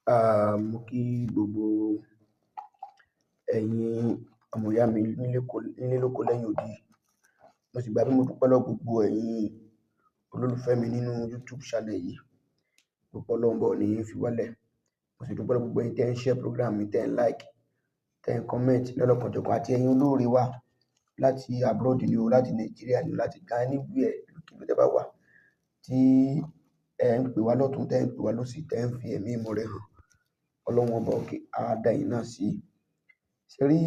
Mo kí gbogbo ẹ̀yin ọmọ ìyá mi nílé lóko lẹ́yìn odi. Mo sì gbà bí mo dúpẹ́ lọ́wọ́ gbogbo ẹ̀yin olólùfẹ́ mi nínú YouTube channel yìí. Dúpẹ́ Ọlọ́run bọ̀ ní fi wálẹ̀. Mo sì dúpẹ́ lọ́wọ́ gbogbo ẹ̀yin tẹ́ ń share program mi, tẹ́ ń like, tẹ́ ń comment lọ́lọ́kanjọ̀kan àti ẹ̀yin olóore wa láti abroad ni o, láti Nigeria ni o, láti Ghana anywhere kíbi tẹ́ bá wà tí ẹ ń pè wá lọ́tùn, tẹ́ ń pè wá lósì, tẹ́ ń fi ẹ̀mí ìmoore hàn. Ọlọ́run ọba òkè á dá ẹ̀yin náà sí. Ṣé rí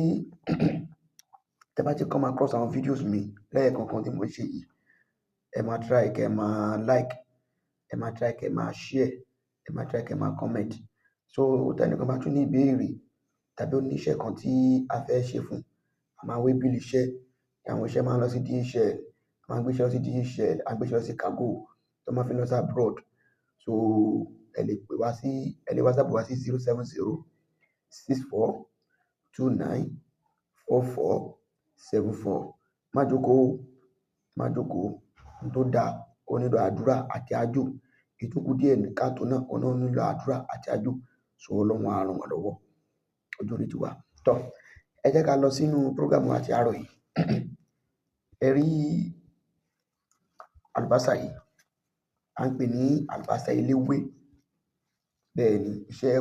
tẹ́ bá ti come across àwọn videos mi lẹ́ẹ̀kọ̀ọ̀kan tí mo ṣe yìí, ẹ máa try kẹ́ ẹ máa like, ẹ máa try kẹ́ ẹ máa share, ẹ máa try kẹ́ ẹ máa comment. So tẹ́nìkan bá tún ní ìbéèrè tàbí ó ní iṣẹ́ kan tí a fẹ́ ṣe fún, a máa wé bílì iṣẹ́. Àwọn iṣẹ́ máa ń lọ sí DHL, a máa gbé iṣẹ́ lọ sí DHL, a gbé iṣẹ́ lọ sí cargo tó máa fi lọ sí abroad. So ẹ lè pè wá sí, ẹ lè WhatsApp wá sí 07064294474. Má jókòó, má jókòó. Ohun tó da, ó nílò àdúrà àti àjò. Ìtókù díẹ̀ ní káàtò náà, ó náà nílò àdúrà àti àjò. So Ọlọ́run á ràn wá lọ́wọ́. Ọjọ́ orí ti wà. Tọ́, ẹ jẹ́ ká lọ sínú program àti àárọ̀ yìí. Ẹ rí àlùbásà yìí, à ń pè ní àlùbásà eléwé. Bẹ́ẹ̀ ni, iṣẹ́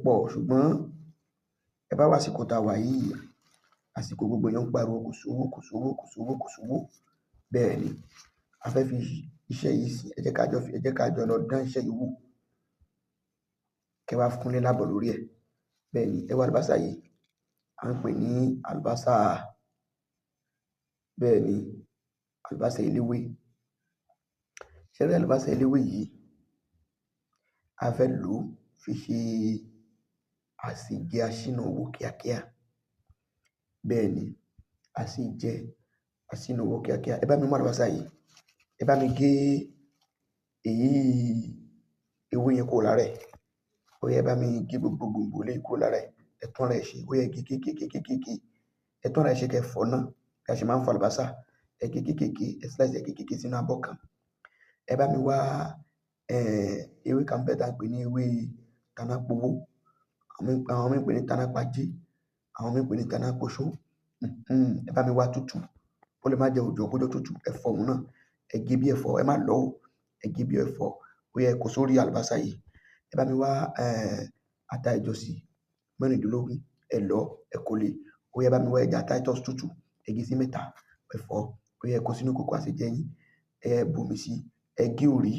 pọ̀, ṣùgbọ́n ẹ bá wá àsìkò tá wà yìí, àsìkò gbogbo èèyàn ń pariwo kò sówó, kò sówó, kò sówó, kò sówó. Bẹ́ẹ̀ ni, a fẹ́ fi iṣẹ́ yìí sí, ẹ jẹ́ ká jọ lọ dán iṣẹ́ yìí wò. Kẹ́ wá fúnlé lábọ̀ lórí ẹ̀. Bẹ́ẹ̀ ni, ẹ wá àlùbásà yìí, à ń pè ní àlùbásà, bẹ́ẹ̀ ni, àlùbásà eléwé. Ṣé rí àlùbásà eléwé yìí, a fẹ́ lò ó fi ṣe àsèjẹ aṣínà owó kíákíá. Bẹ́ẹ̀ ni, àsèjẹ aṣínà owó kíákíá. Ẹ bá mi mú àlùbásà yìí, ẹ bá mi gé ewé yẹn kúrò lára ẹ̀. Ó yá ẹ bá mi gé gbogbo gbòǹgbò lé kúrò lára ẹ̀. Ẹ tún ara ẹ̀ ṣe, ó yá ẹ gé kékékékékéké. Ẹ tún ara ẹ̀ ṣe kẹ́ fọ́ náà. Bí a ṣe máa ń fọ àlùbásà, ẹ gé kékéké, ẹ slice ẹ kékéké sínú abọ́ kan. Ẹ bá mi wá ewé kan bẹ́ẹ̀ tí a ń pè ní ewé tanápowó. Àwọn mìíràn pè ní tanápajé, àwọn mìíràn pè ní tanápoṣó. Ẹ bá mi wá tútù. Ó lè má jẹ́ òòjọ́ kó jẹ́ tútù. Ẹ fọ òun náà. Ẹ gé bí ẹ̀fọ́, ẹ má lọ̀ ọ́. Ẹ gé bí ẹ̀fọ́. Ó yá ẹ kó sórí àlùbásà yìí. Ẹ bá mi wá ata ìjọsìn mẹ́rìndínlógún. Ẹ lọ̀, ẹ kó le. Ó yá ẹ bá mi wá ẹja Titus tútù. Ẹ gé sí mẹ́ta. Ẹ fọ̀. Ó yá ẹ kó sínú ìkòkò àsèjẹ yín. Ẹ bu omi sí, ẹ gé òrí.